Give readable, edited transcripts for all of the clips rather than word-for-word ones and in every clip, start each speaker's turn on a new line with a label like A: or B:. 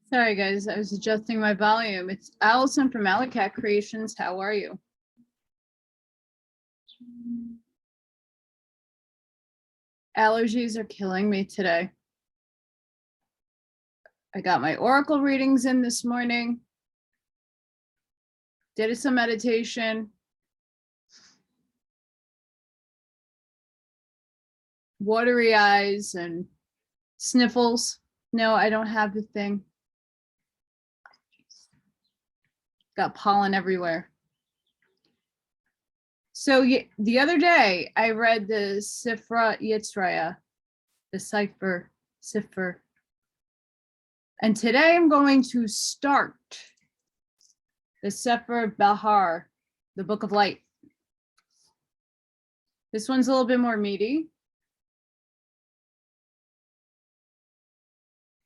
A: Sorry, guys, I was adjusting my volume. It's Allison from Allykatkreations. How are you? Allergies are killing me today. I got my oracle readings in this morning. Did some meditation. Watery eyes and sniffles. No, I don't have the thing. Got pollen everywhere. So the other day I read the Sepher Bahir, the Sepher. And today I'm going to start the Sepher Bahir, the Book of Light. This one's a little bit more meaty.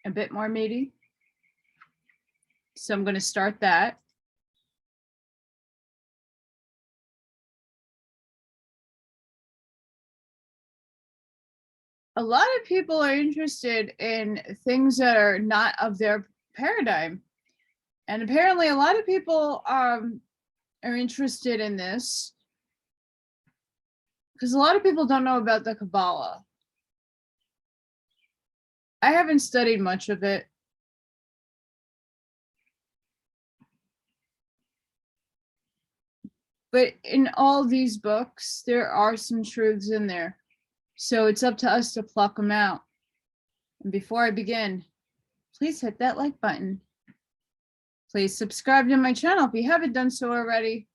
A: A bit more meaty. So I'm going to start that. A lot of people are interested in things that are not of their paradigm. And apparently a lot of people are interested in this because a lot of people don't know about the Kabbalah. I haven't studied much of it. But in all these books, there are some truths in there. So it's up to us to pluck them out. And before I begin, please hit that like button. Please subscribe to my channel if you haven't done so already.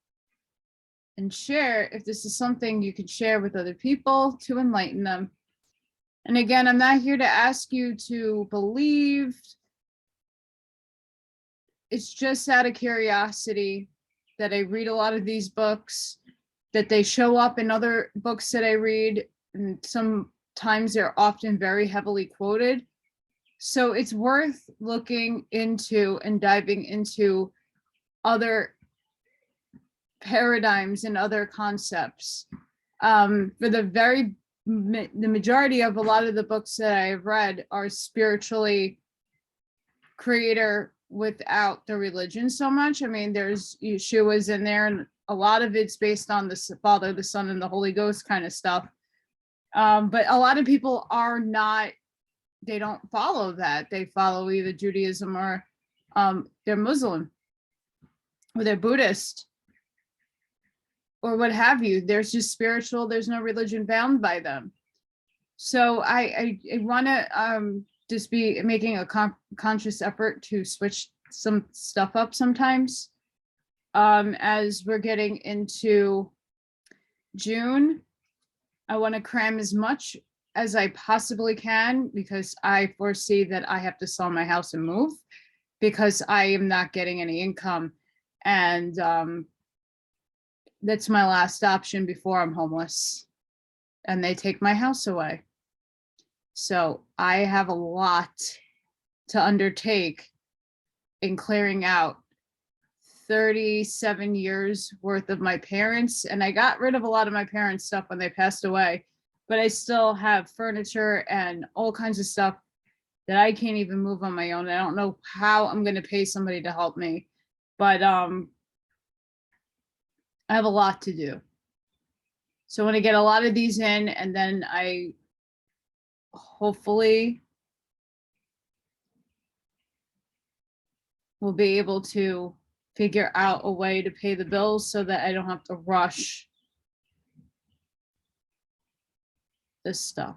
A: And share if this is something you could share with other people to enlighten them. And again, I'm not here to ask you to believe. It's just out of curiosity that I read a lot of these books, that they show up in other books that I read, and sometimes they're often very heavily quoted. So it's worth looking into and diving into other paradigms and other concepts. For the majority of a lot of the books that I have read are spiritually creator without the religion so much. I mean, there's Yeshua's in there, and a lot of it's based on the Father, the Son, and the Holy Ghost kind of stuff. But a lot of people are not, they don't follow that. They follow either Judaism or they're Muslim or they're Buddhist or what have you. There's just spiritual, there's no religion bound by them. So I want to just be making a conscious effort to switch some stuff up sometimes. As we're getting into June, I want to cram as much as I possibly can because I foresee that I have to sell my house and move because I am not getting any income. And that's my last option before I'm homeless and they take my house away. So I have a lot to undertake in clearing out 37 years worth of my parents. And I got rid of a lot of my parents' stuff when they passed away, but I still have furniture and all kinds of stuff that I can't even move on my own. I don't know how I'm going to pay somebody to help me, but I have a lot to do. So I want to get a lot of these in, and then I hopefully will be able to figure out a way to pay the bills so that I don't have to rush this stuff.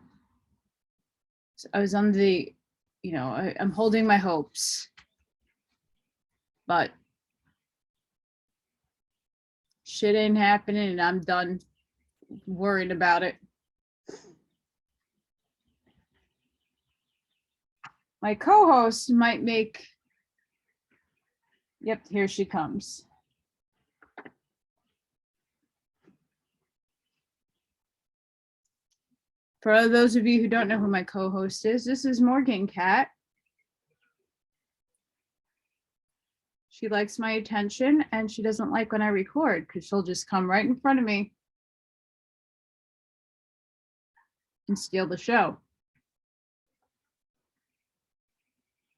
A: So I was on the, I'm holding my hopes, but shit ain't happening and I'm done worrying about it. My co-host might make, yep, here she comes. For those of you who don't know who my co-host is, this is Morgan Cat. She likes my attention and she doesn't like when I record because she'll just come right in front of me and steal the show.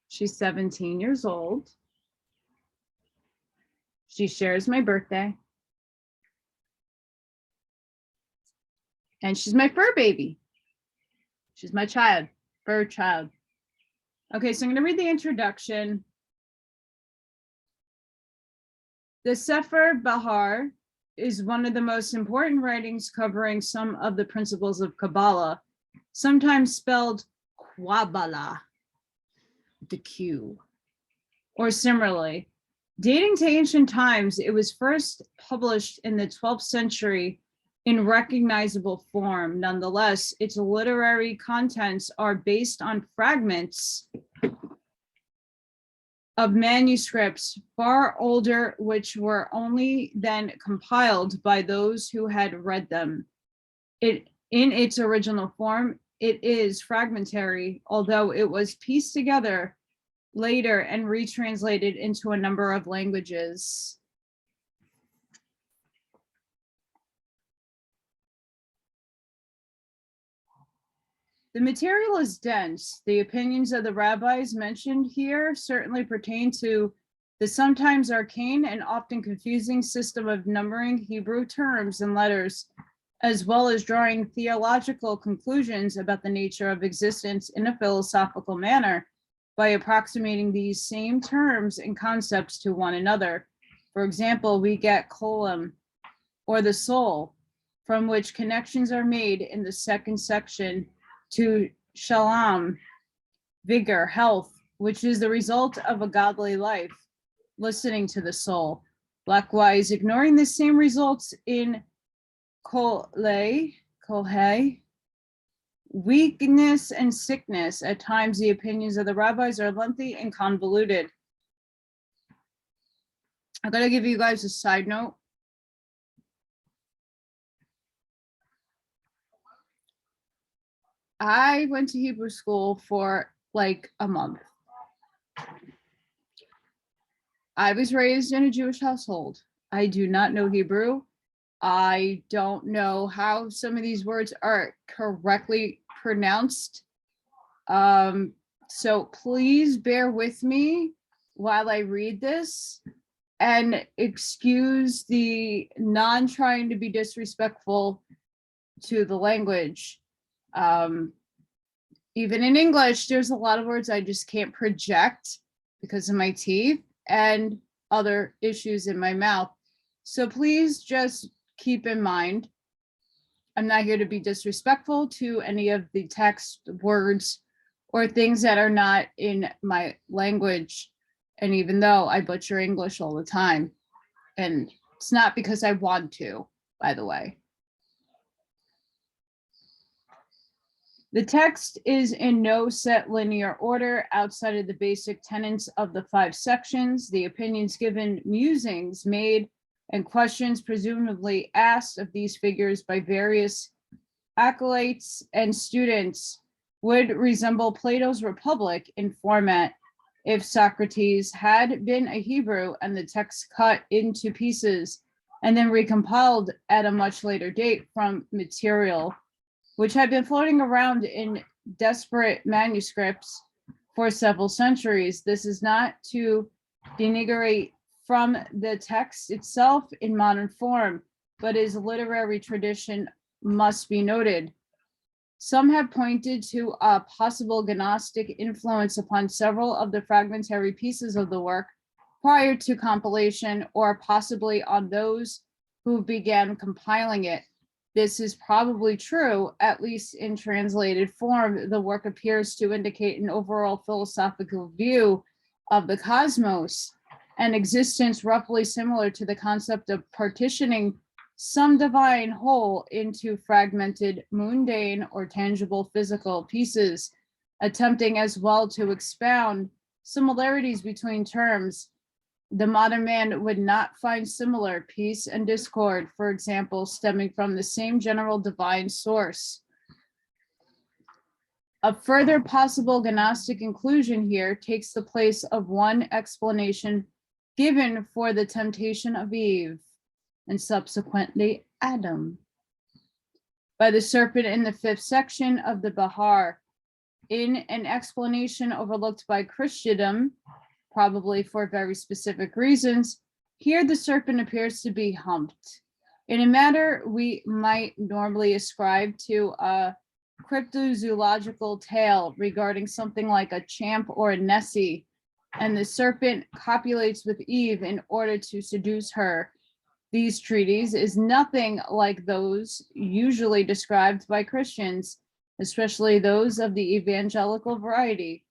A: She's 17 years old. She shares my birthday. And she's my fur baby. She's my child, fur child. Okay, so I'm going to read the introduction. The Sepher Bahir is one of the most important writings covering some of the principles of Kabbalah, sometimes spelled Quabala, the Q, or similarly. Dating to ancient times, it was first published in the 12th century in recognizable form. Nonetheless, its literary contents are based on fragments of manuscripts far older, which were only then compiled by those who had read them. In its original form, it is fragmentary, although it was pieced together later and retranslated into a number of languages. The material is dense. The opinions of the rabbis mentioned here certainly pertain to the sometimes arcane and often confusing system of numbering Hebrew terms and letters, as well as drawing theological conclusions about the nature of existence in a philosophical manner by approximating these same terms and concepts to one another. For example, we get kolam, or the soul, from which connections are made in the second section to shalom, vigor, health, which is the result of a godly life, listening to the soul. Likewise, ignoring the same results in kolhe, weakness and sickness. At times, the opinions of the rabbis are lengthy and convoluted. I'm going to give you guys a side note. I went to Hebrew school for like a month. I was raised in a Jewish household. I do not know Hebrew. I don't know how some of these words are correctly pronounced. So please bear with me while I read this and excuse the non-trying to be disrespectful to the language. Even in English, there's a lot of words I just can't project because of my teeth and other issues in my mouth. So please just keep in mind, I'm not here to be disrespectful to any of the text words or things that are not in my language. And even though I butcher English all the time, and it's not because I want to, by the way. The text is in no set linear order outside of the basic tenets of the 5 sections. The opinions given, musings made, and questions presumably asked of these figures by various acolytes and students would resemble Plato's Republic in format if Socrates had been a Hebrew and the text cut into pieces and then recompiled at a much later date from material which had been floating around in disparate manuscripts for several centuries. This is not to denigrate from the text itself in modern form, but as literary tradition must be noted. Some have pointed to a possible Gnostic influence upon several of the fragmentary pieces of the work prior to compilation, or possibly on those who began compiling it. This is probably true, at least in translated form. The work appears to indicate an overall philosophical view of the cosmos and existence roughly similar to the concept of partitioning some divine whole into fragmented, mundane, or tangible physical pieces, attempting as well to expound similarities between terms. The modern man would not find similar peace and discord, for example, stemming from the same general divine source. A further possible Gnostic inclusion here takes the place of one explanation given for the temptation of Eve and subsequently Adam. by the serpent in the 5th section of the Bahar. In an explanation overlooked by Christendom, probably for very specific reasons, here the serpent appears to be humped. In a matter we might normally ascribe to a cryptozoological tale regarding something like a champ or a Nessie, and the serpent copulates with Eve in order to seduce her. These treaties is nothing like those usually described by Christians, especially those of the evangelical variety.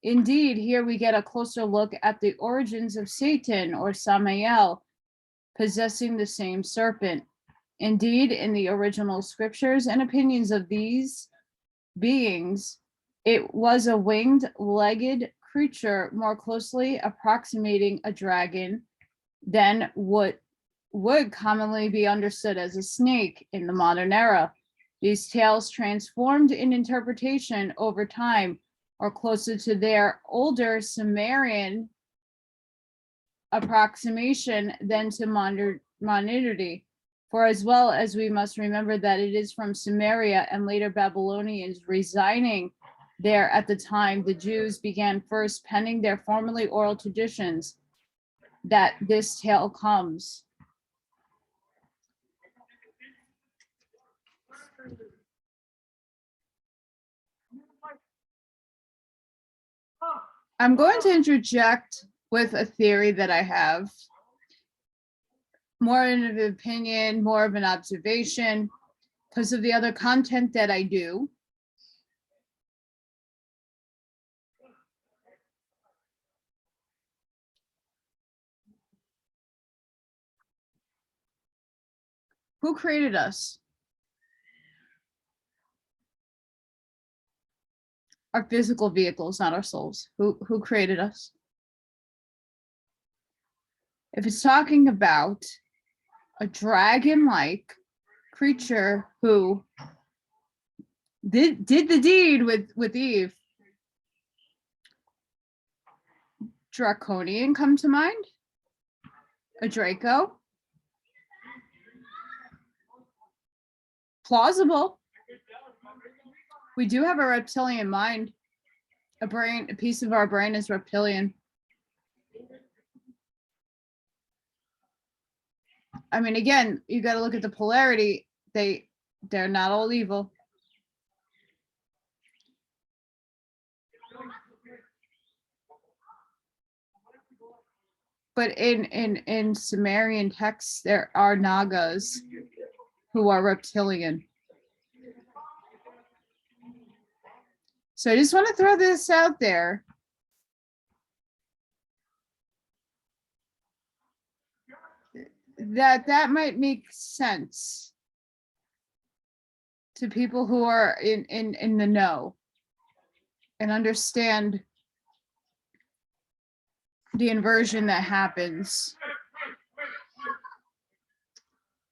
A: Indeed, here we get a closer look at the origins of Satan or Samael, possessing the same serpent. Indeed, in the original scriptures and opinions of these beings, it was a winged, legged creature more closely approximating a dragon than what would commonly be understood as a snake in the modern era. These tales transformed in interpretation over time or closer to their older Sumerian approximation than to modernity. For as well as we must remember that it is from Sumeria and later Babylonians residing there at the time the Jews began first penning their formerly oral traditions, that this tale comes. I'm going to interject with a theory that I have, more of an opinion, more of an observation, because of the other content that I do. Who created us? Our physical vehicles, not our souls. Who created us? If it's talking about a dragon-like creature who did the deed with Eve, Draconian come to mind? A Draco? Plausible. We do have a reptilian mind. A brain, a piece of our brain is reptilian. I mean, again, you got to look at the polarity. They're not all evil. But in Sumerian texts, there are Nagas who are reptilian. So I just want to throw this out there. That might make sense to people who are in the know and understand the inversion that happens.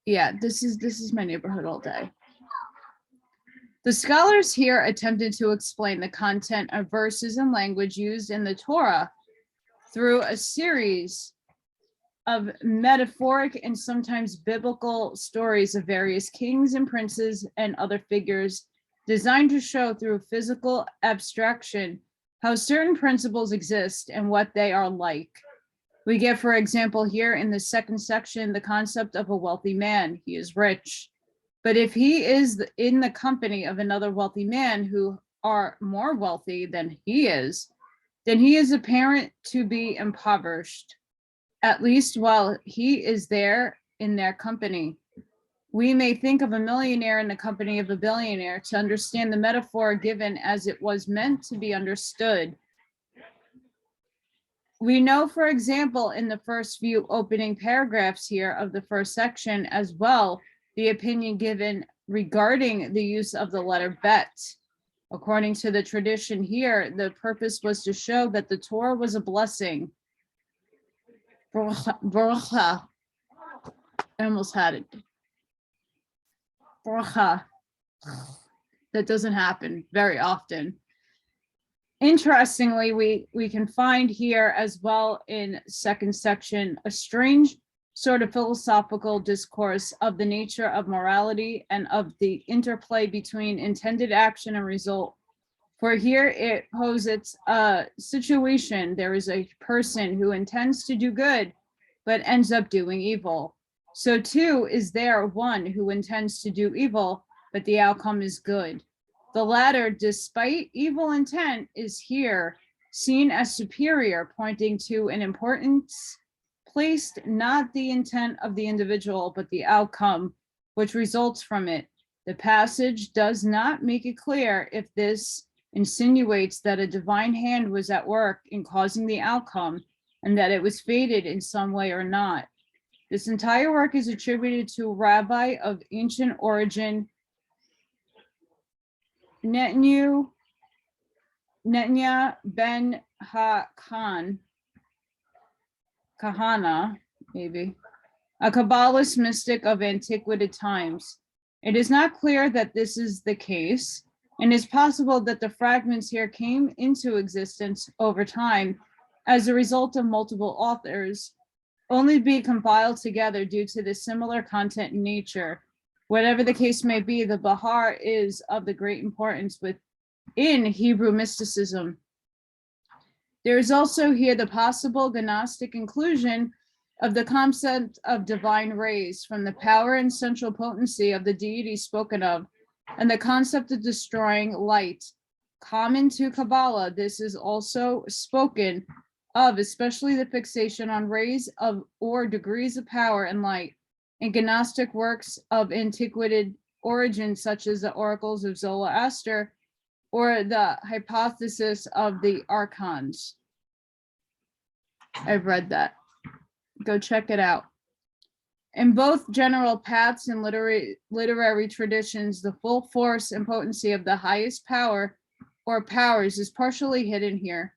A: Yeah, this is my neighborhood all day. The scholars here attempted to explain the content of verses and language used in the Torah through a series of metaphoric and sometimes biblical stories of various kings and princes and other figures, designed to show through physical abstraction how certain principles exist and what they are like. We get, for example, here in the 2nd section, the concept of a wealthy man. He is rich. But if he is in the company of another wealthy man who are more wealthy than he is, then he is apparent to be impoverished, at least while he is there in their company. We may think of a millionaire in the company of a billionaire to understand the metaphor given as it was meant to be understood. We know, for example, in the first few opening paragraphs here of the 1st section as well, the opinion given regarding the use of the letter bet. According to the tradition here, the purpose was to show that the Torah was a blessing. Bracha. I almost had it. Bracha. That doesn't happen very often. Interestingly, we can find here as well in 2nd section a strange sort of philosophical discourse of the nature of morality and of the interplay between intended action and result. For here it posits a situation. There is a person who intends to do good, but ends up doing evil. So too is there one who intends to do evil, but the outcome is good. The latter, despite evil intent, is here seen as superior, pointing to an importance placed not the intent of the individual, but the outcome which results from it. The passage does not make it clear if this insinuates that a divine hand was at work in causing the outcome and that it was fated in some way or not. This entire work is attributed to a rabbi of ancient origin, Netanya ben Kahana, maybe, a Kabbalist mystic of antiquated times. It is not clear that this is the case, and it's possible that the fragments here came into existence over time as a result of multiple authors, only be compiled together due to the similar content and nature. Whatever the case may be, the Bahar is of the great importance within Hebrew mysticism. There is also here the possible Gnostic inclusion of the concept of divine rays from the power and central potency of the deity spoken of, and the concept of destroying light. Common to Kabbalah, this is also spoken of, especially the fixation on rays of or degrees of power and light. In Gnostic works of antiquated origin, such as the oracles of Zoroaster, or the hypothesis of the archons. I've read that. Go check it out. In both general paths and literary traditions, the full force and potency of the highest power or powers is partially hidden here.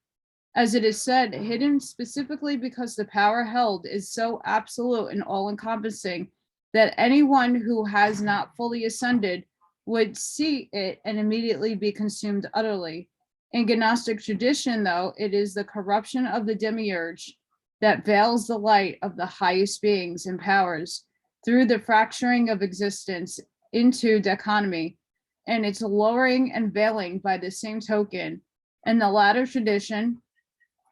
A: As it is said, hidden specifically because the power held is so absolute and all-encompassing that anyone who has not fully ascended would see it and immediately be consumed utterly. In Gnostic tradition, though, it is the corruption of the demiurge that veils the light of the highest beings and powers through the fracturing of existence into dichotomy, and its lowering and veiling by the same token. In the latter tradition,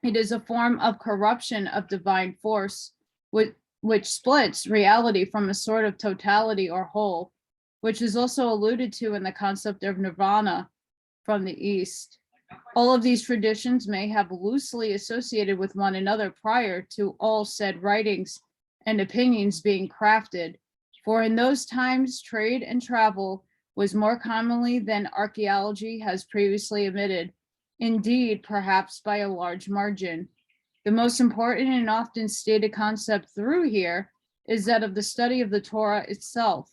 A: it is a form of corruption of divine force, which splits reality from a sort of totality or whole, which is also alluded to in the concept of nirvana from the East. All of these traditions may have loosely associated with one another prior to all said writings and opinions being crafted, for in those times trade and travel was more commonly than archaeology has previously admitted, indeed perhaps by a large margin. The most important and often stated concept through here is that of the study of the Torah itself.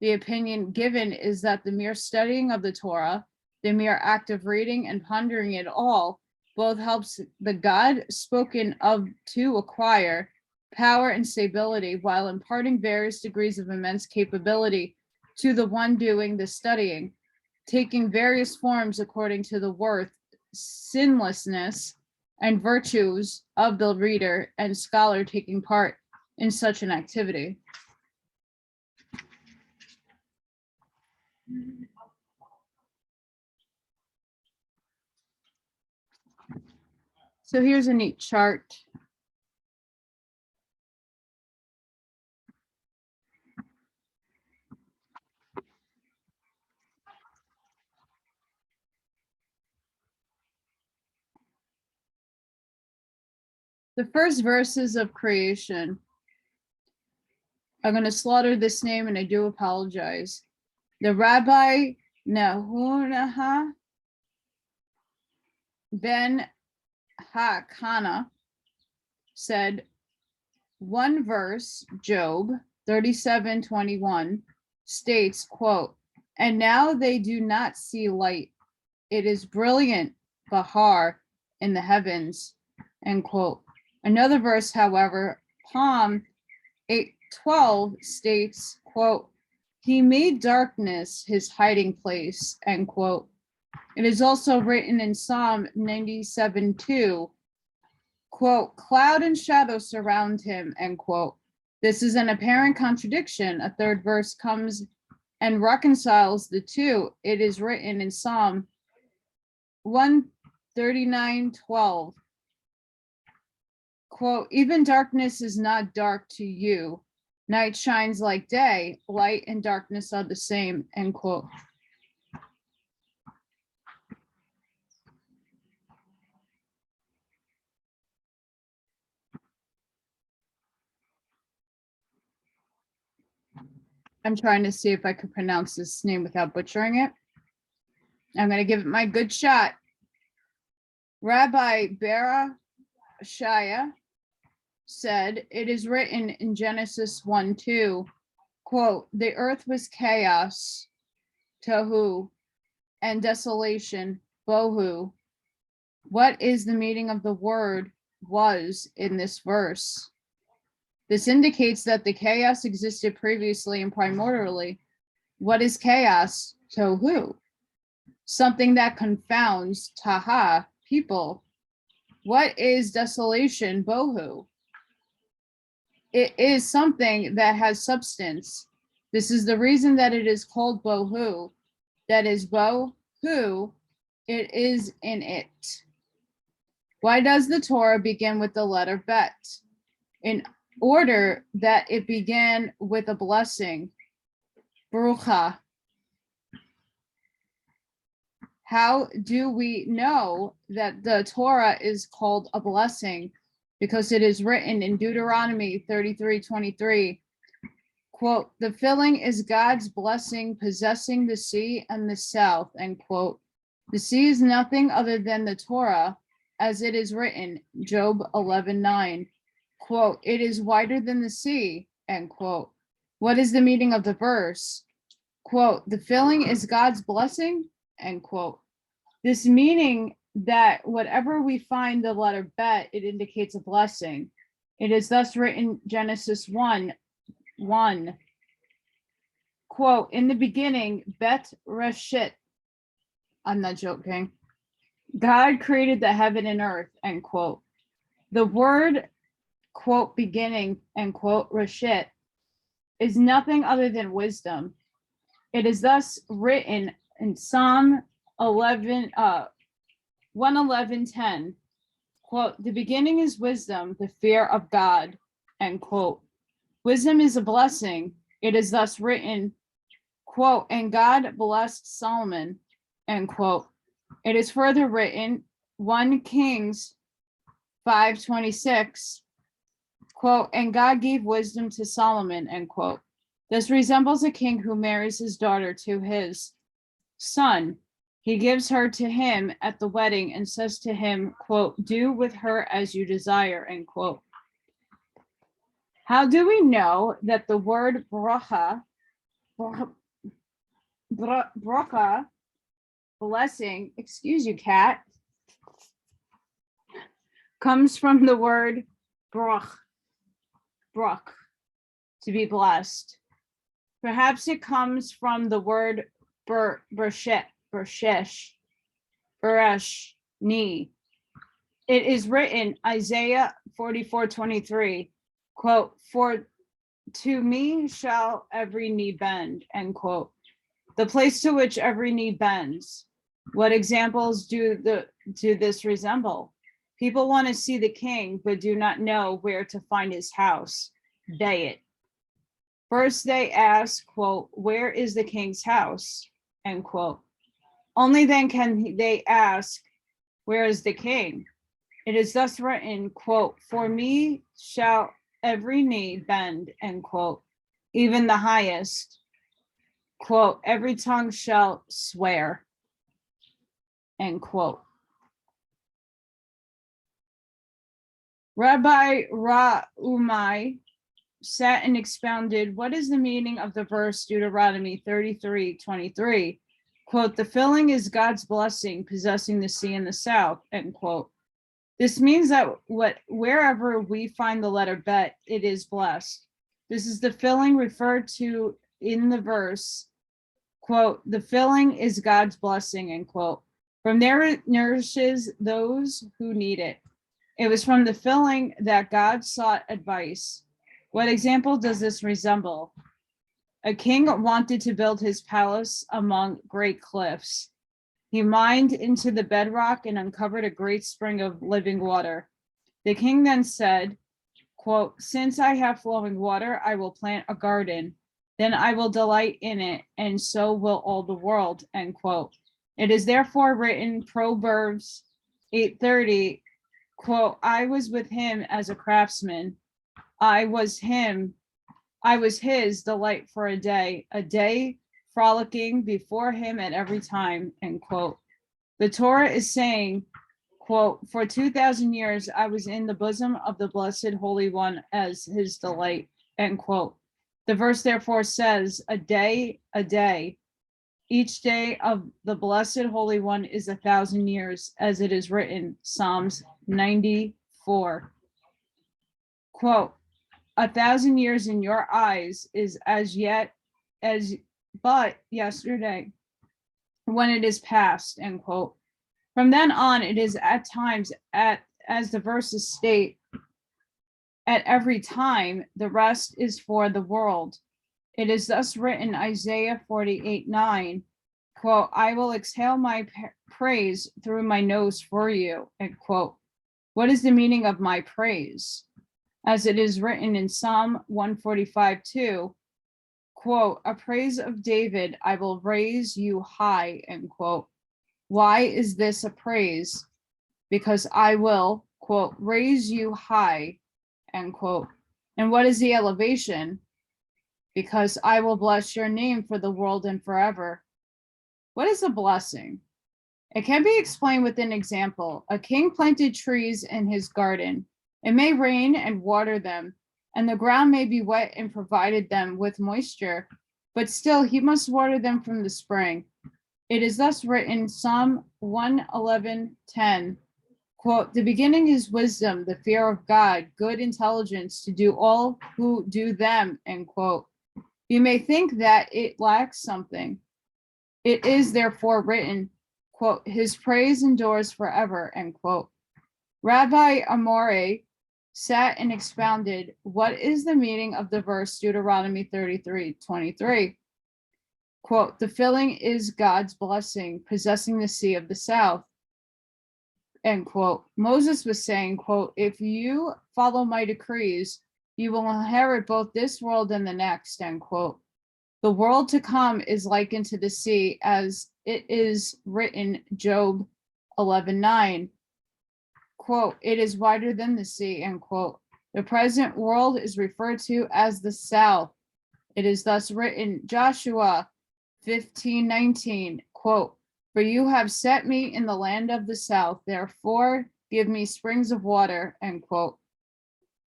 A: The opinion given is that the mere studying of the Torah, the mere act of reading and pondering it all, both helps the God spoken of to acquire power and stability, while imparting various degrees of immense capability to the one doing the studying, taking various forms according to the worth, sinlessness, and virtues of the reader and scholar taking part in such an activity. So here's a neat chart. The first verses of creation. I'm going to slaughter this name and I do apologize. The Rabbi Nehunaha ben Hakana said, one verse, Job 37:21, states, quote, "And now they do not see light. It is brilliant, Bahar, in the heavens," end quote. Another verse, however, Psalm 8:12 states, quote, "He made darkness his hiding place," end quote. It is also written in Psalm 97:2, quote, "Cloud and shadow surround him," end quote. This is an apparent contradiction. A third verse comes and reconciles the two. It is written in Psalm 139:12. Quote, even darkness is not dark to you. Night shines like day. Light and darkness are the same, end quote. I'm trying to see if I can pronounce this name without butchering it. I'm going to give it my good shot. Rabbi Berashaya said, it is written in Genesis 1:2, quote, the earth was chaos, tohu, and desolation, bohu. What is the meaning of the word was in this verse? This indicates that the chaos existed previously and primordially. What is chaos? Tohu. Something that confounds, taha, people. What is desolation? Bohu. It is something that has substance. This is the reason that it is called bohu. That is bohu, it is in it. Why does the Torah begin with the letter bet? In order that it began with a blessing, Barucha. How do we know that the Torah is called a blessing? Because it is written in Deuteronomy 33:23, quote, the filling is God's blessing possessing the sea and the south, end quote. The sea is nothing other than the Torah, as it is written, Job 11:9. Quote, it is wider than the sea, end quote. What is the meaning of the verse? Quote, the filling is God's blessing, end quote. This meaning that whatever we find the letter bet, it indicates a blessing. It is thus written Genesis 1:1. Quote, in the beginning, bet reshit. I'm not joking. God created the heaven and earth, end quote. The word, quote, beginning, end quote, reshit, is nothing other than wisdom. It is thus written in Psalm 111:10, quote, the beginning is wisdom, the fear of God, end quote. Wisdom is a blessing. It is thus written, quote, and God blessed Solomon, end quote. It is further written, 1 Kings 5:26, quote, and God gave wisdom to Solomon, end quote. This resembles a king who marries his daughter to his son. He gives her to him at the wedding and says to him, quote, do with her as you desire, end quote. How do we know that the word bracha, blessing, excuse you, cat, comes from the word brach, to be blessed? Perhaps it comes from the word beresh, ni. It is written, Isaiah 44:23, quote, for to me shall every knee bend, end quote. The place to which every knee bends. What examples do this resemble? People want to see the king, but do not know where to find his house. Bayit. First they ask, quote, where is the king's house? End quote. Only then can they ask, where is the king? It is thus written, quote, for me shall every knee bend, end quote, even the highest, quote, every tongue shall swear, end quote. Rabbi Ra'umai sat and expounded, what is the meaning of the verse Deuteronomy 33:23? Quote, the filling is God's blessing possessing the sea and the south, end quote. This means that wherever we find the letter bet, it is blessed. This is the filling referred to in the verse, quote, the filling is God's blessing, end quote. From there it nourishes those who need it. It was from the filling that God sought advice. What example does this resemble? A king wanted to build his palace among great cliffs. He mined into the bedrock and uncovered a great spring of living water. The king then said, quote, "Since I have flowing water, I will plant a garden. Then I will delight in it, and so will all the world," end quote. It is therefore written, Proverbs 8:30, quote, "I was with him as a craftsman. I was his delight for a day frolicking before him at every time," end quote. The Torah is saying, quote, "For 2,000 years I was in the bosom of the Blessed Holy One as his delight," end quote. The verse therefore says, a day. Each day of the Blessed Holy One is 1,000 years, as it is written, Psalms 94. Quote, "1,000 years in your eyes is but yesterday when it is past," end quote. From then on, it is at times, as the verses state, at every time, the rest is for the world. It is thus written, Isaiah 48:9, quote, "I will exhale my praise through my nose for you," end quote. What is the meaning of my praise? As it is written in Psalm 145:2, quote, "A praise of David, I will raise you high," end quote. Why is this a praise? Because I will, quote, "raise you high," end quote. And what is the elevation? Because I will bless your name for the world and forever. What is a blessing? It can be explained with an example. A king planted trees in his garden. It may rain and water them, and the ground may be wet and provided them with moisture, but still he must water them from the spring. It is thus written, Psalm 111:10, quote, "The beginning is wisdom, the fear of God, good intelligence to do all who do them," end quote. You may think that it lacks something. It is therefore written, quote, "His praise endures forever," end quote. Rabbi Amore sat and expounded, what is the meaning of the verse Deuteronomy 33:23? Quote, "The filling is God's blessing, possessing the sea of the south," end quote. Moses was saying, quote, "If you follow my decrees, you will inherit both this world and the next," end quote. The world to come is likened to the sea, as it is written, Job 11:9, quote, "It is wider than the sea," end quote. The present world is referred to as the south. It is thus written, Joshua 15:19, quote, "For you have set me in the land of the south, therefore give me springs of water," end quote.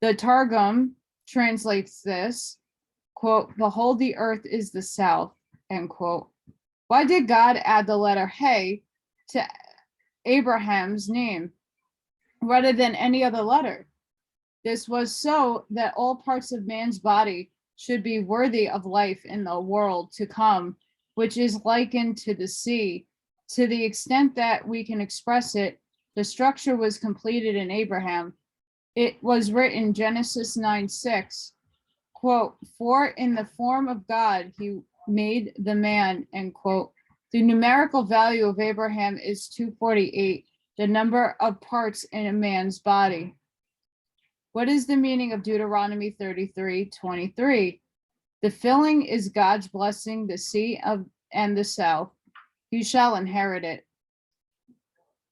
A: The Targum translates this, quote, "Behold, the earth is the south," end quote. Why did God add the letter He to Abraham's name rather than any other letter? This was so that all parts of man's body should be worthy of life in the world to come, which is likened to the sea. To the extent that we can express it, the structure was completed in Abraham. It was written, Genesis 9:6, quote, "For in the form of God, he made the man," end quote. The numerical value of Abraham is 248, the number of parts in a man's body. What is the meaning of Deuteronomy 33:23? The filling is God's blessing, the sea of and the south. You shall inherit it.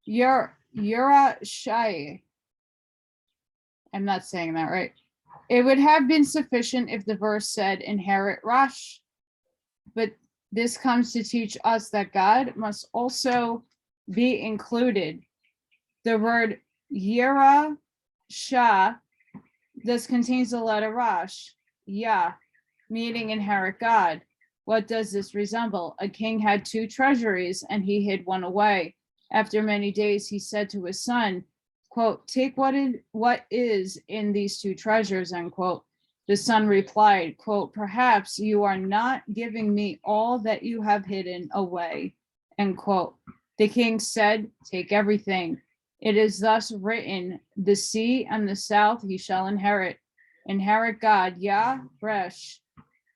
A: Yerashai. I'm not saying that right. It would have been sufficient if the verse said inherit Rash, but this comes to teach us that God must also be included. The word Yerashah thus contains the letter Rash, Yah, meaning inherit God. What does this resemble? A king had two treasuries, and he hid one away. After many days, he said to his son, quote, "Take what is in these two treasures," end quote. The son replied, quote, "Perhaps you are not giving me all that you have hidden away," end quote. The king said, "Take everything." It is thus written, the sea and the south he shall inherit. Inherit God, Yah, Resh.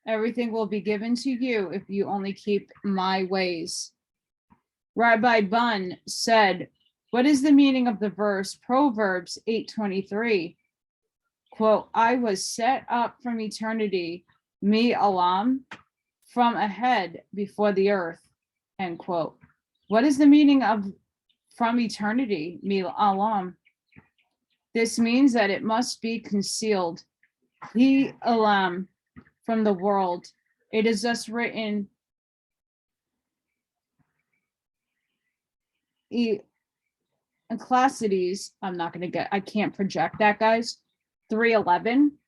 A: Everything will be given to you if you only keep my ways. Rabbi Bun said, what is the meaning of the verse Proverbs 8:23? Quote, I was set up from eternity, mi alam, from ahead before the earth, end quote. What is the meaning of from eternity, mi alam? This means that it must be concealed, hi alam, from the world. It is thus written, Ecclesiastes, I can't project that, guys, 3:11.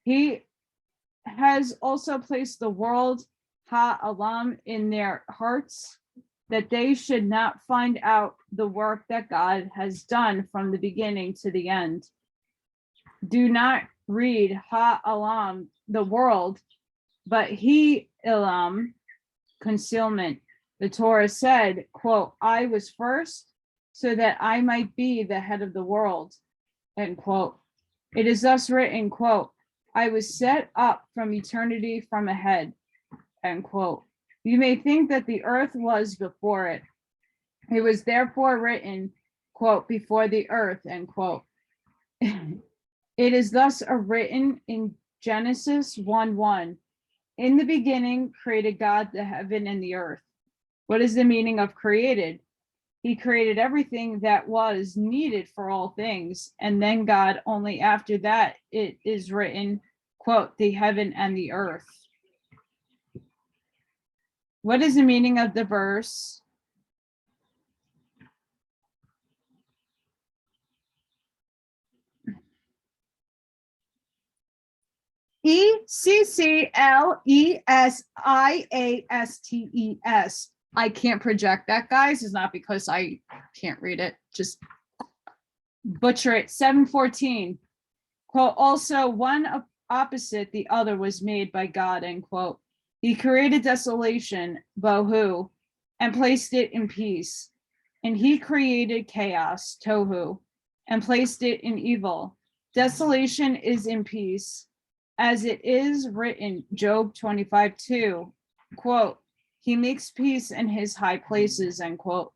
A: He has also placed the world, ha-alam, in their hearts, that they should not find out the work that God has done from the beginning to the end. Do not read ha-alam, the world, but he-ilam, concealment. The Torah said, quote, I was first so that I might be the head of the world, end quote. It is thus written, quote, I was set up from eternity from ahead, end quote. You may think that the earth was before it. It was therefore written, quote, before the earth, end quote. It is thus written in Genesis 1:1. In the beginning created God the heaven and the earth. What is the meaning of created? He created everything that was needed for all things. And then God, only after that, it is written, quote, the heaven and the earth. What is the meaning of the verse? Ecclesiastes. I can't project that, guys. It's not because I can't read it. Just butcher it. 7:14. Quote, also one opposite the other was made by God, end quote. He created desolation, bohu, and placed it in peace. And he created chaos, tohu, and placed it in evil. Desolation is in peace, as it is written, Job 25:2, quote, he makes peace in his high places, end quote.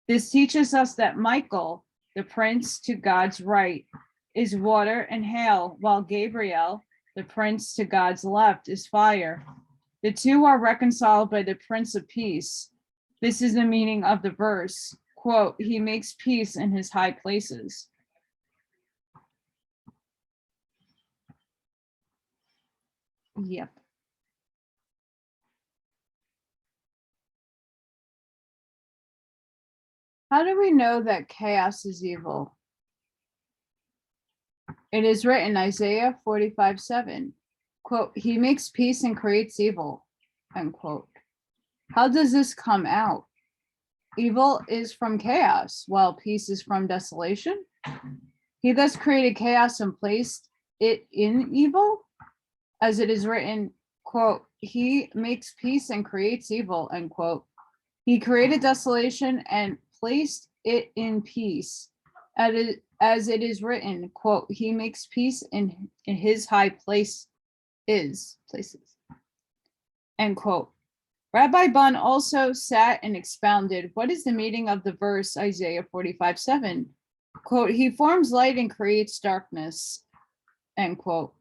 A: This teaches us that Michael, the prince to God's right, is water and hail, while Gabriel, the prince to God's left, is fire. The two are reconciled by the Prince of Peace. This is the meaning of the verse, quote, he makes peace in his high places. Yep. How do we know that chaos is evil? It is written, Isaiah 45:7, quote, he makes peace and creates evil, end quote. How does this come out? Evil is from chaos, while peace is from desolation. He thus created chaos and placed it in evil, as it is written, quote, he makes peace and creates evil, end quote. He created desolation and placed it in peace, as it is written, quote, he makes peace in his high places, end quote. Rabbi Bun also sat and expounded, what is the meaning of the verse Isaiah 45:7? Quote, he forms light and creates darkness, end quote.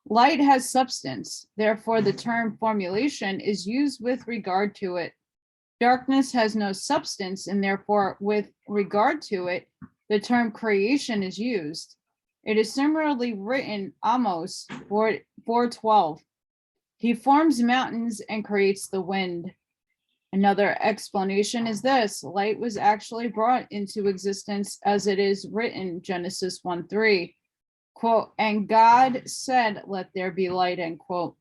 A: Light has substance, therefore the term formulation is used with regard to it. Darkness has no substance, and therefore with regard to it, the term creation is used. It is similarly written, Amos 4:12. He forms mountains and creates the wind. Another explanation is this, light was actually brought into existence as it is written, Genesis 1:3, quote, and God said, let there be light, end quote.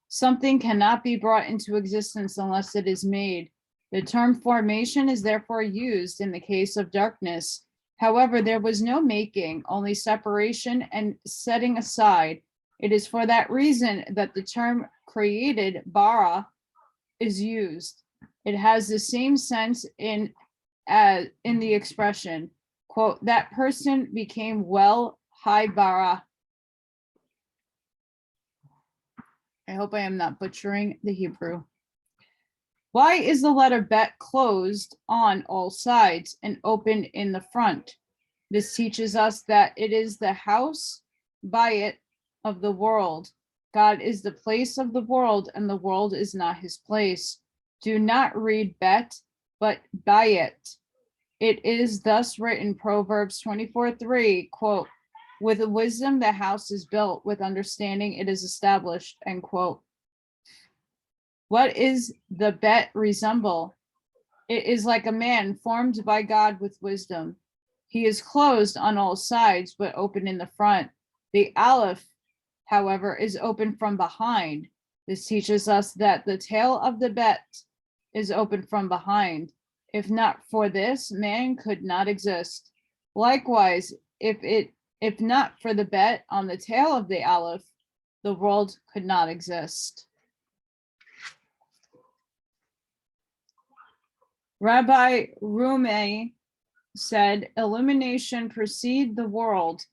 A: Something cannot be brought into existence unless it is made. The term formation is therefore used in the case of darkness. However, there was no making, only separation and setting aside. It is for that reason that the term created, bara, is used. It has the same sense in the expression, quote, that person became well, high bara, I hope I am not butchering the Hebrew. Why is the letter bet closed on all sides and open in the front? This teaches us that it is the house by it of the world. God is the place of the world, and the world is not his place. Do not read bet, but by it. It is thus written, Proverbs 24:3, quote, with wisdom the house is built, with understanding it is established, end quote. What is the bet resemble? It is like a man formed by God with wisdom. He is closed on all sides, but open in the front. The Aleph, however, is open from behind. This teaches us that the tail of the bet is open from behind. If not for this, man could not exist. Likewise, if not for the bet on the tail of the Aleph, the world could not exist. Rabbi Rumeh said, illumination precede the world,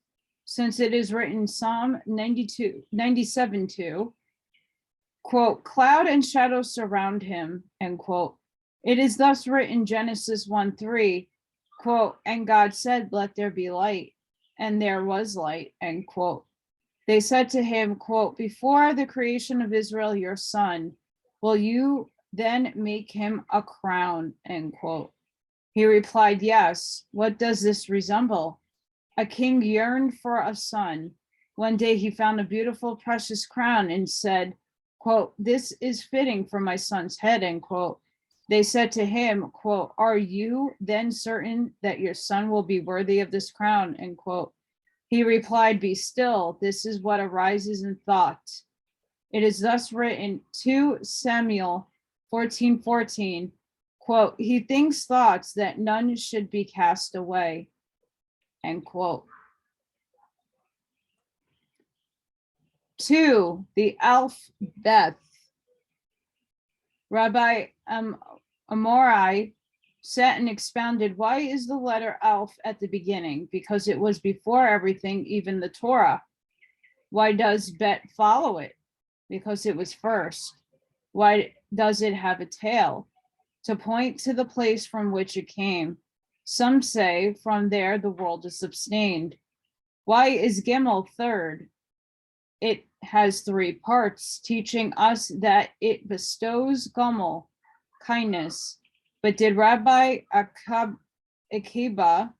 A: since it is written Psalm 97:2, quote, cloud and shadow surround him, end quote. It is thus written Genesis 1:3, quote, and God said, let there be light, and there was light, end quote. They said to him, quote, before the creation of Israel, your son, will you then make him a crown, end quote. He replied, yes. What does this resemble? A king yearned for a son. One day he found a beautiful, precious crown and said, quote, this is fitting for my son's head, end quote. They said to him, quote, are you then certain that your son will be worthy of this crown, end quote. He replied, be still. This is what arises in thought. It is thus written, 2 Samuel 14:14, quote, he thinks thoughts that none should be cast away, end quote. 2, the Alphabet. Rabbi Amorai sat and expounded, why is the letter Aleph at the beginning? Because it was before everything, even the Torah. Why does Bet follow it? Because it was first. Why does it have a tail? To point to the place from which it came. Some say from there the world is sustained. Why is Gimel third? It has 3 parts, teaching us that it bestows Gomel, kindness. But did Rabbi Akiba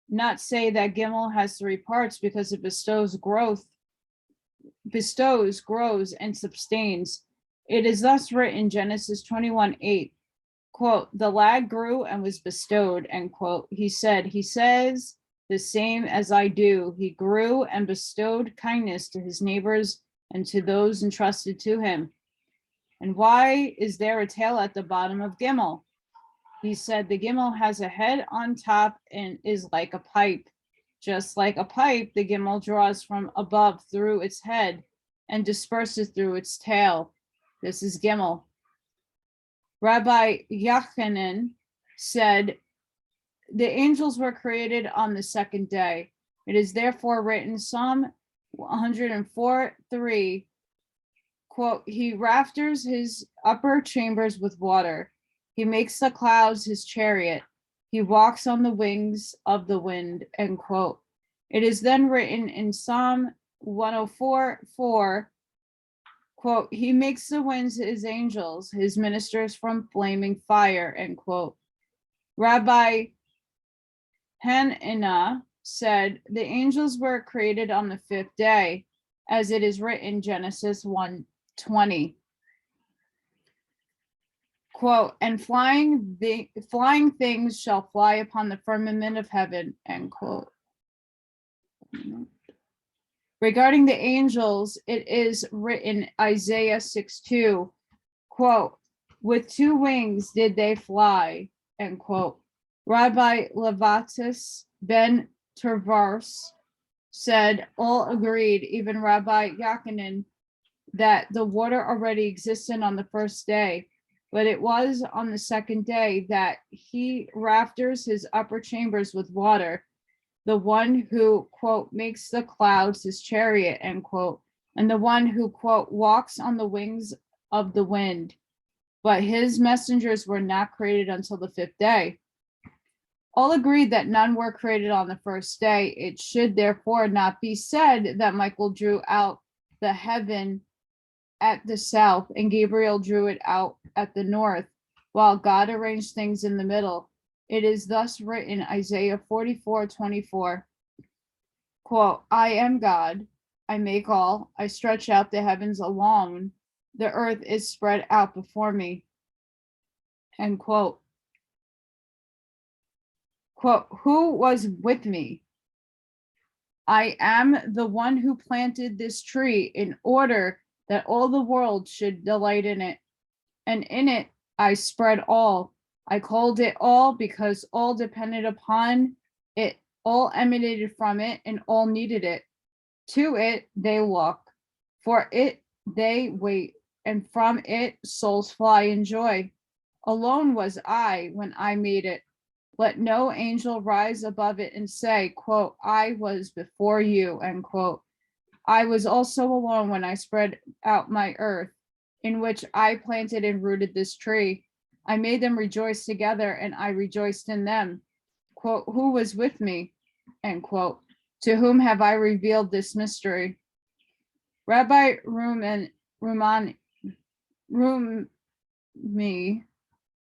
A: not say that Gimel has 3 parts because it bestows, grows, and sustains? It is thus written, Genesis 21:8, quote, the lad grew and was bestowed, end quote. He says the same as I do. He grew and bestowed kindness to his neighbors and to those entrusted to him. And why is there a tail at the bottom of Gimel? He said the Gimel has a head on top and is like a pipe. Just like a pipe, the Gimel draws from above through its head and disperses through its tail. This is Gimel. Rabbi Yachanan said, the angels were created on the 2nd day. It is therefore written, Psalm 104:3, quote, he rafters his upper chambers with water. He makes the clouds his chariot. He walks on the wings of the wind, end quote. It is then written in Psalm 104:4, quote, he makes the winds his angels, his ministers from flaming fire, end quote. Rabbi Hanina said, the angels were created on the 5th day, as it is written, Genesis 1:20. Quote, and flying things shall fly upon the firmament of heaven, end quote. Regarding the angels, it is written, Isaiah 6:2, quote, with 2 wings did they fly, end quote. Rabbi Levatus ben Tervars said, all agreed, even Rabbi Yachanan, that the water already existed on the 1st day, but it was on the 2nd day that he rafters his upper chambers with water, the one who, quote, makes the clouds his chariot, end quote, and the one who, quote, walks on the wings of the wind. But his messengers were not created until the fifth day. All agreed that none were created on the first day. It should therefore not be said that Michael drew out the heaven at the south and Gabriel drew it out at the north, while God arranged things in the middle. It is thus written, Isaiah 44:24, quote, I am God, I make all, I stretch out the heavens alone, the earth is spread out before me, end quote. Quote, who was with me? I am the one who planted this tree in order that all the world should delight in it. And in it I spread all. I called it all because all depended upon it, all emanated from it, and all needed it. To it they look, for it they wait, and from it souls fly in joy. Alone was I when I made it. Let no angel rise above it and say, quote, I was before you, end quote. I was also alone when I spread out my earth, in which I planted and rooted this tree. I made them rejoice together, and I rejoiced in them. Quote, who was with me? End quote. To whom have I revealed this mystery? Rabbi Rumi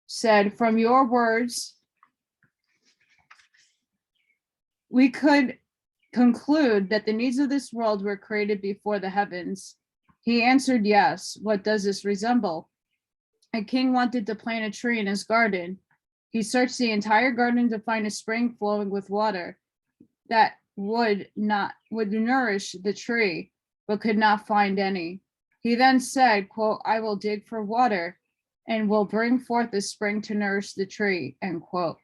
A: said, from your words, we could conclude that the needs of this world were created before the heavens. He answered, yes. What does this resemble? A king wanted to plant a tree in his garden. He searched the entire garden to find a spring flowing with water that would nourish the tree, but could not find any. He then said, quote, I will dig for water and will bring forth a spring to nourish the tree, end quote.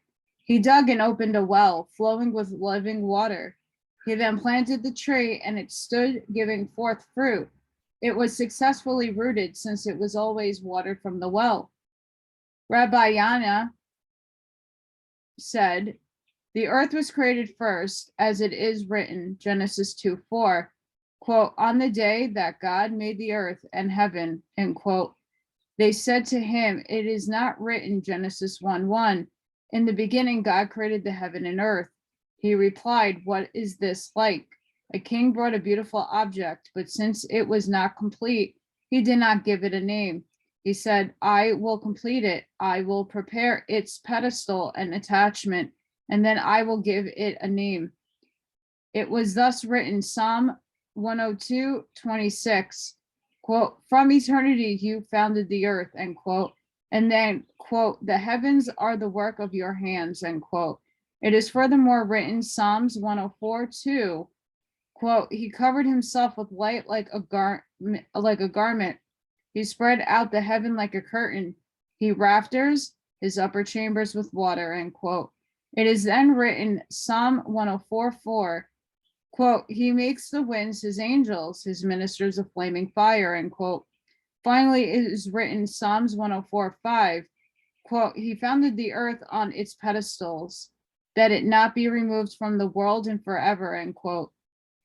A: He dug and opened a well flowing with living water. He then planted the tree, and it stood giving forth fruit. It was successfully rooted since it was always watered from the well. Rabbi Yana said, the earth was created first, as it is written, Genesis 2:4, quote, on the day that God made the earth and heaven, end quote. They said to him, it is not written, Genesis 1:1, in the beginning God created the heaven and earth. He replied, what is this like? A king brought a beautiful object, but since it was not complete, he did not give it a name. He said, I will complete it. I will prepare its pedestal and attachment, and then I will give it a name. It was thus written, Psalm 102:26, quote, from eternity you founded the earth, end quote. And then, quote, the heavens are the work of your hands, end quote. It is furthermore written, Psalms 104:2, quote, he covered himself with light like a garment. He spread out the heaven like a curtain. He rafters his upper chambers with water, end quote. It is then written, Psalm 104:4, quote, he makes the winds his angels, his ministers of flaming fire, end quote. Finally, it is written, Psalms 104:5, quote, he founded the earth on its pedestals, that it not be removed from the world and forever, end quote.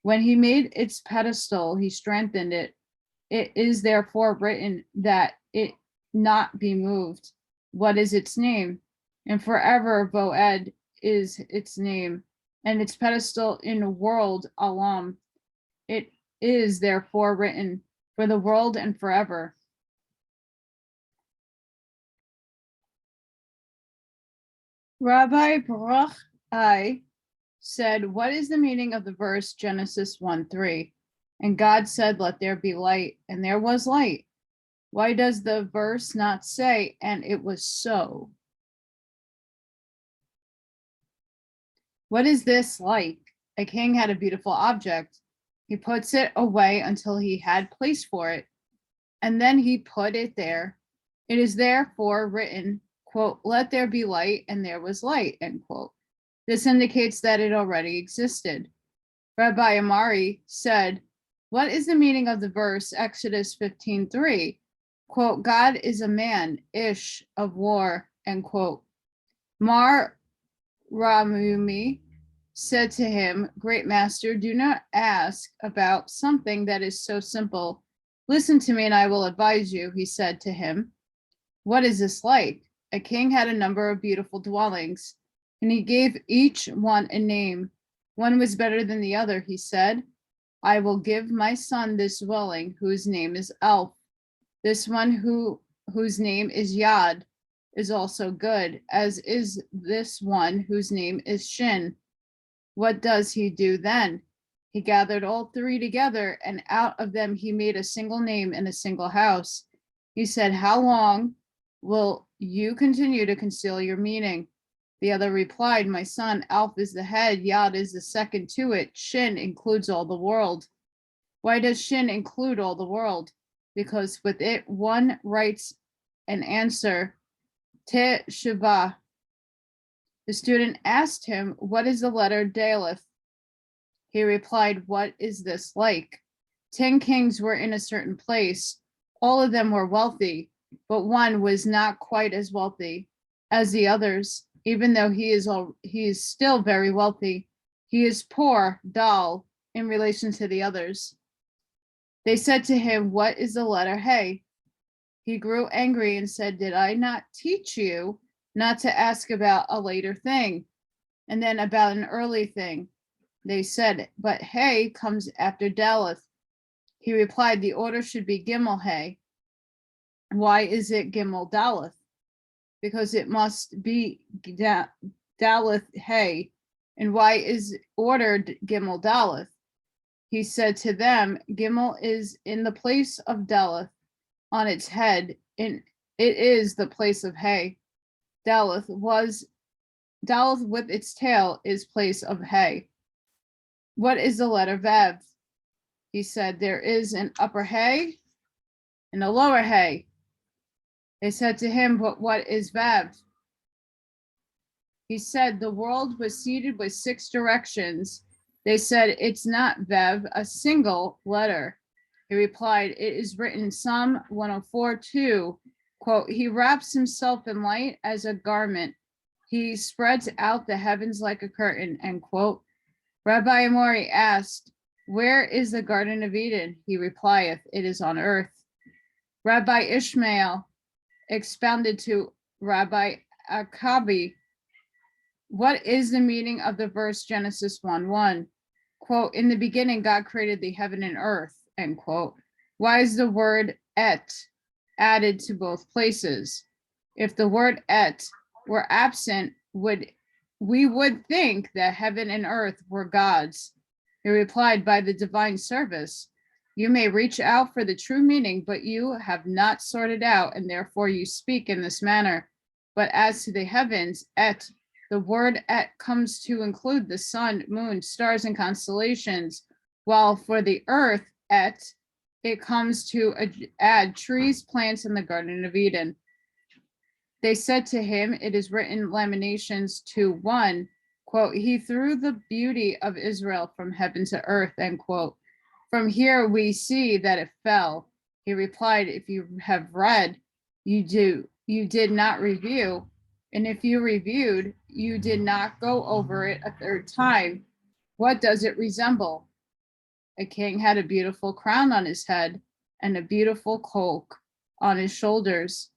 A: When he made its pedestal, he strengthened it. It is therefore written that it not be moved. What is its name? And forever Voed is its name, and its pedestal in the world Alam. It is therefore written for the world and forever. Rabbi Baruch I said, what is the meaning of the verse Genesis 1:3? And God said, let there be light, and there was light. Why does the verse not say, and it was so? What is this like? A king had a beautiful object. He puts it away until he had place for it, and then he put it there. It is therefore written, quote, let there be light, and there was light, end quote. This indicates that it already existed. Rabbi Amari said, what is the meaning of the verse Exodus 15:3? Quote, God is a man, Ish, of war, end quote. Mar Ramumi said to him, Great master, do not ask about something that is so simple. Listen to me and I will advise you, he said to him. What is this like? A king had a number of beautiful dwellings, and he gave each one a name. One was better than the other, he said. I will give my son this dwelling, whose name is Elf. This one whose name is Yod is also good, as is this one whose name is Shin. What does he do then? He gathered all three together, and out of them he made a single name in a single house. He said, How long will you continue to conceal your meaning? The other replied, My son, Alf is the head, Yod is the second to it, Shin includes all the world. Why does Shin include all the world? Because with it one writes an answer, Te Shuvah. The student asked him, What is the letter Daleth? He replied, What is this like? 10 kings were in a certain place. All of them were wealthy, but one was not quite as wealthy as the others, even though he is still very wealthy. He is poor, dull, in relation to the others. They said to him, What is the letter Hey? He grew angry and said, Did I not teach you not to ask about a later thing and then about an early thing? They said, But Hey comes after Daleth. He replied, The order should be Gimel Hey. Why is it Gimel Daleth? Because it must be Daleth Hey. And why is ordered Gimel Daleth? He said to them, Gimel is in the place of Daleth on its head, and it is the place of Hey. Daleth with its tail is place of Hey. What is the letter Vav? He said, There is an upper Hey and a lower Hey. They said to him, But what is Vav? He said, The world was seated with 6 directions. They said, It's not Vav, a single letter. He replied, It is written Psalm 104:2, quote, He wraps himself in light as a garment. He spreads out the heavens like a curtain, end quote. Rabbi Amori asked, Where is the Garden of Eden? He replieth, It is on earth. Rabbi Ishmael expounded to Rabbi Akabi, What is the meaning of the verse Genesis 1:1? Quote, In the beginning, God created the heaven and earth, end quote. Why is the word et added to both places? If the word et were absent, we would think that heaven and earth were God's. He replied, By the divine service. You may reach out for the true meaning, but you have not sorted out, and therefore you speak in this manner. But as to the heavens, et, the word et comes to include the sun, moon, stars, and constellations, while for the earth, et, it comes to add trees, plants, and the Garden of Eden. They said to him, It is written Lamentations 2:1, quote, He threw the beauty of Israel from heaven to earth, end quote. From here we see that it fell. He replied, If you have read, you did not review. And if you reviewed, you did not go over it a third time. What does it resemble? A king had a beautiful crown on his head and a beautiful cloak on his shoulders.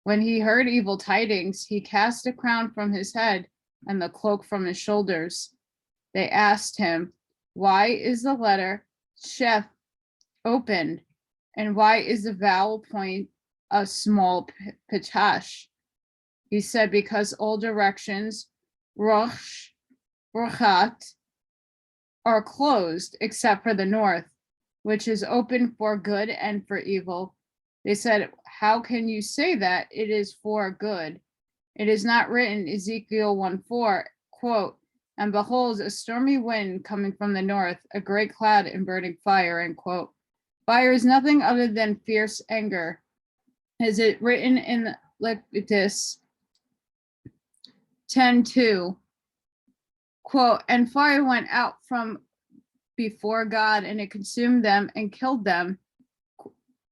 A: When he heard evil tidings, he cast the crown from his head and the cloak from his shoulders. They asked him, Why is the letter Sheth opened? And why is the vowel point a small pitash? He said, Because all directions, Rosh, Rochat, are closed except for the north, which is open for good and for evil. They said, How can you say that it is for good? It is not written, Ezekiel 1:4, quote, And behold, a stormy wind coming from the north, a great cloud and burning fire, end quote. Fire is nothing other than fierce anger. Is it written in Leviticus 10:2, quote, And fire went out from before God, and it consumed them and killed them.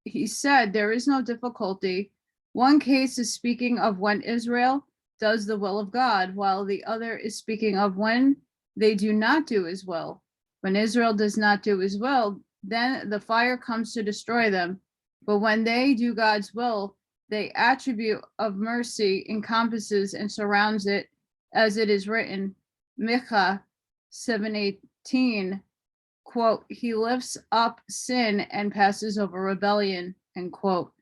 A: He said, There is no difficulty. One case is speaking of when Israel does the will of God, while the other is speaking of when they do not do his will. When Israel does not do his will, then the fire comes to destroy them. But when they do God's will, the attribute of mercy encompasses and surrounds it, as it is written, Micah 7:18, quote, he lifts up sin and passes over rebellion, end quote.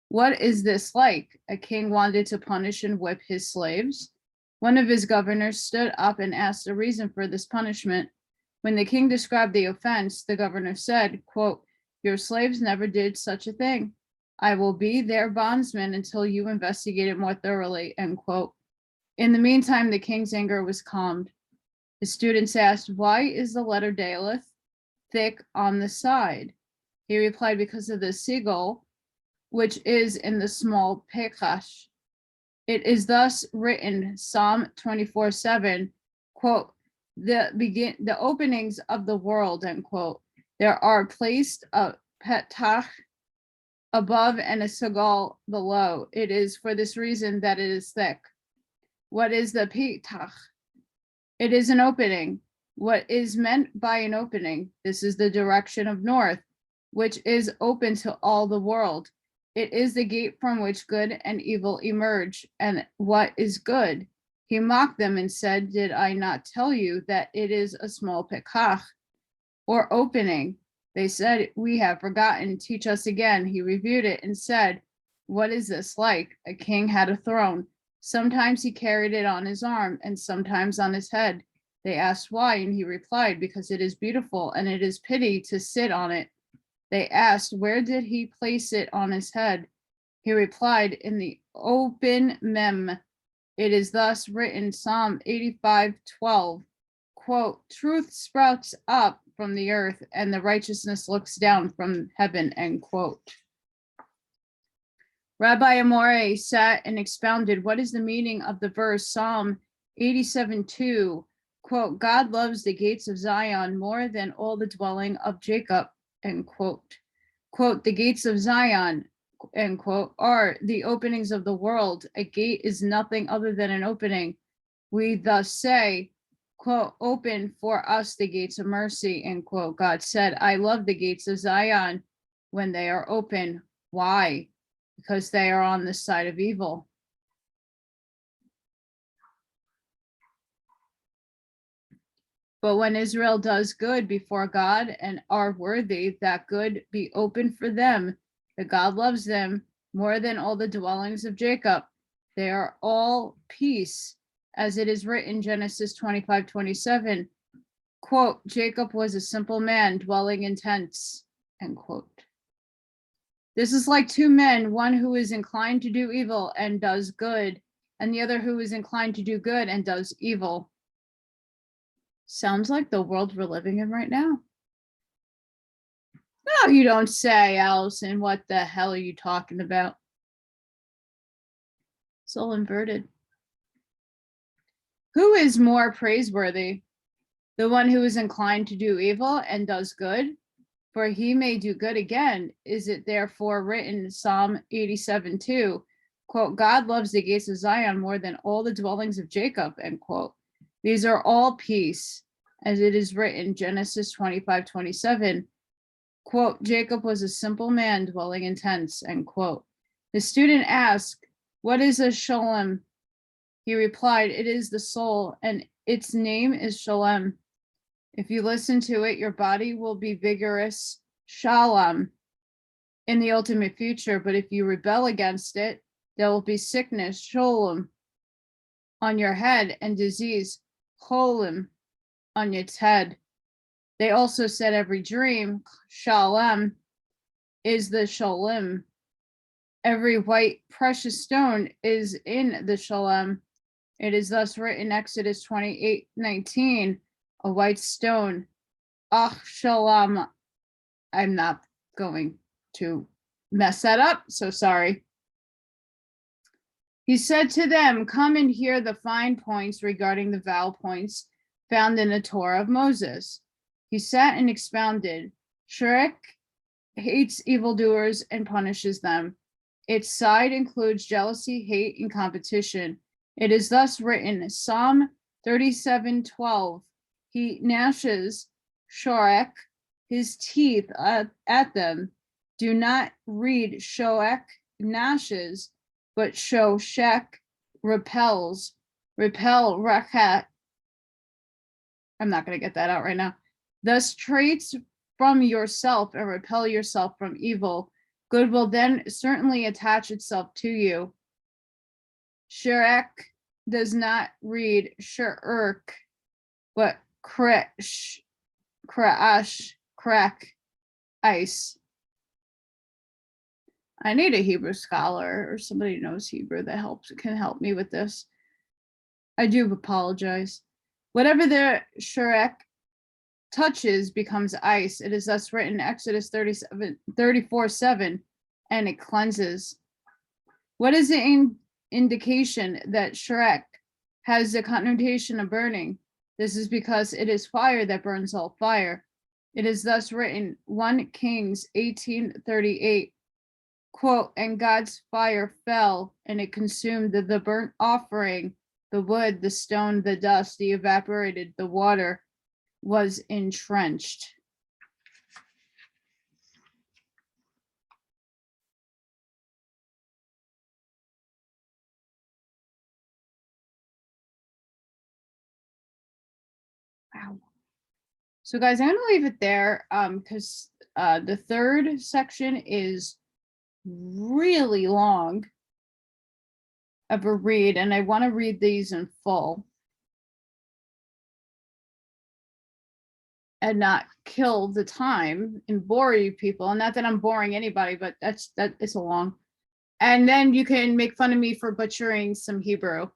A: What is this like? A king wanted to punish and whip his slaves. One of his governors stood up and asked the reason for this punishment. When the king described the offense, the governor said, quote, your slaves never did such a thing. I will be their bondsman until you investigate it more thoroughly, end quote. In the meantime, the king's anger was calmed. His students asked, why is the letter Daleth thick on the side? He replied, because of the sigil, which is in the small pekash. It is thus written, Psalm 24:7, quote, the openings of the world, end quote. There are placed a petach above and a sigil below. It is for this reason that it is thick. What is the petach? It is an opening. What is meant by an opening? This is the direction of north, which is open to all the world. It is the gate from which good and evil emerge. And what is good? He mocked them and said, did I not tell you that it is a small pekach, or opening? They said, we have forgotten. Teach us again. He reviewed it and said, what is this like? A king had a throne. Sometimes he carried it on his arm and sometimes on his head. They asked why, and he replied, because it is beautiful and it is pity to sit on it. They asked, where did he place it on his head? He replied, in the open mem. It is thus written, Psalm 85:12, quote, truth sprouts up from the earth and the righteousness looks down from heaven, end quote. Rabbi Amore sat and expounded what is the meaning of the verse Psalm 87:2, quote, God loves the gates of Zion more than all the dwelling of Jacob, end quote. Quote, the gates of Zion, end quote, are the openings of the world. A gate is nothing other than an opening. We thus say, quote, open for us the gates of mercy, end quote. God said, I love the gates of Zion when they are open. Why? Because they are on the side of evil. But when Israel does good before God and are worthy that good be open for them, that God loves them more than all the dwellings of Jacob. They are all peace, as it is written, Genesis 25:27, quote, Jacob was a simple man dwelling in tents, end quote. This is like two men, one who is inclined to do evil and does good, and the other who is inclined to do good and does evil. Sounds like the world we're living in right now. No, you don't say, Allison. What the hell are you talking about? It's all inverted. Who is more praiseworthy? The one who is inclined to do evil and does good? For he may do good again. Is it therefore written, Psalm 87:2, quote, God loves the gates of Zion more than all the dwellings of Jacob, end quote. These are all peace, as it is written, Genesis 25:27, quote, Jacob was a simple man dwelling in tents, end quote. The student asked, what is a shalom? He replied, it is the soul, and its name is shalom. If you listen to it, your body will be vigorous, shalom, in the ultimate future. But if you rebel against it, there will be sickness, sholem, on your head and disease, cholim, on its head. They also said every dream, shalom, is the shalom. Every white precious stone is in the shalom. It is thus written, Exodus 28:19, a white stone, shalom. I'm not going to mess that up, so sorry. He said to them, come and hear the fine points regarding the vowel points found in the Torah of Moses. He sat and expounded, Shrek hates evildoers and punishes them. Its side includes jealousy, hate, and competition. It is thus written, Psalm 37:12, He gnashes Shorek, his teeth at them. Do not read Shoek gnashes, but Shoshek repels. Repel Rakat. I'm not going to get that out right now. Thus traits from yourself and repel yourself from evil. Good will then certainly attach itself to you. Shirek does not read Shirk, but Kresh, Krash, Crack, Ice. I need a Hebrew scholar or somebody who knows Hebrew that can help me with this. I do apologize. Whatever the Shirek touches becomes ice. It is thus written Exodus 34:7, and it cleanses. What is the indication that Shirek has the connotation of burning? This is because it is fire that burns all fire. It is thus written 1 Kings 18:38, quote, and God's fire fell and it consumed the burnt offering, the wood, the stone, the dust, the evaporated, the water was entrenched. Wow. So guys, I'm going to leave it there because the third section is really long of a read, and I want to read these in full and not kill the time and bore you people. And not that I'm boring anybody, but that is a long. And then you can make fun of me for butchering some Hebrew.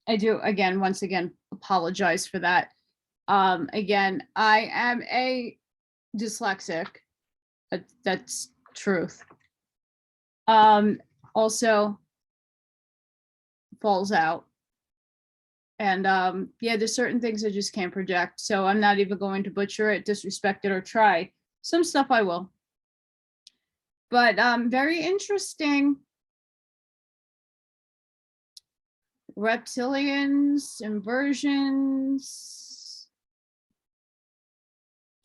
A: I do, again, once again, apologize for that. Again, I am a dyslexic. That's truth. Also falls out. And yeah, there's certain things I just can't project. So I'm not even going to butcher it, disrespect it, or try. Some stuff I will. But very interesting. Reptilians, inversions,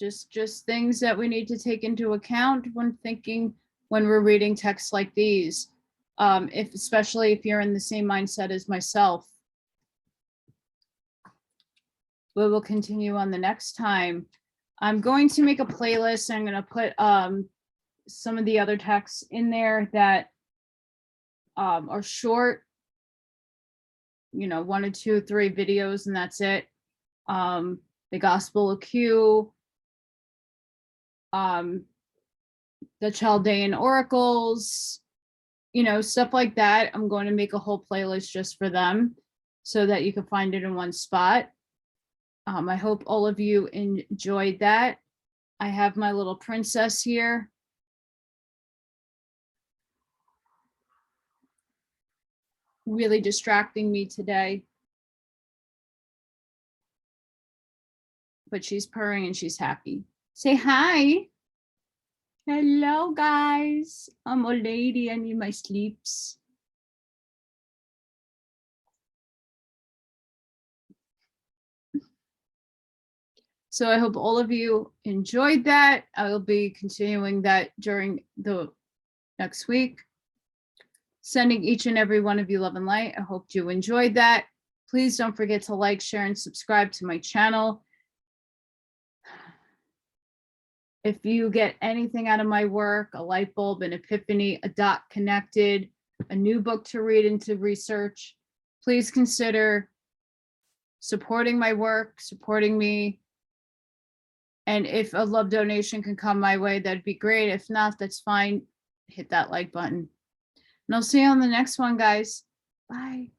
A: just things that we need to take into account when we're reading texts like these, especially if you're in the same mindset as myself. We will continue on the next time. I'm going to make a playlist. I'm going to put some of the other texts in there that are short, 1 or 2, 3 videos, and that's it. The Gospel of Q, the Chaldean oracles, stuff like that. I'm going to make a whole playlist just for them so that you can find it in one spot. I hope all of you enjoyed that. I have my little princess here. Really distracting me today. But she's purring and she's happy. Say hi. Hello, guys. I'm old lady. I need my sleeps. So I hope all of you enjoyed that. I will be continuing that during the next week. Sending each and every one of you love and light. I hope you enjoyed that. Please don't forget to like, share, and subscribe to my channel. If you get anything out of my work, a light bulb, an epiphany, a dot connected, a new book to read and to research, please consider supporting my work, supporting me. And if a love donation can come my way, that'd be great. If not, that's fine. Hit that like button. And I'll see you on the next one, guys. Bye.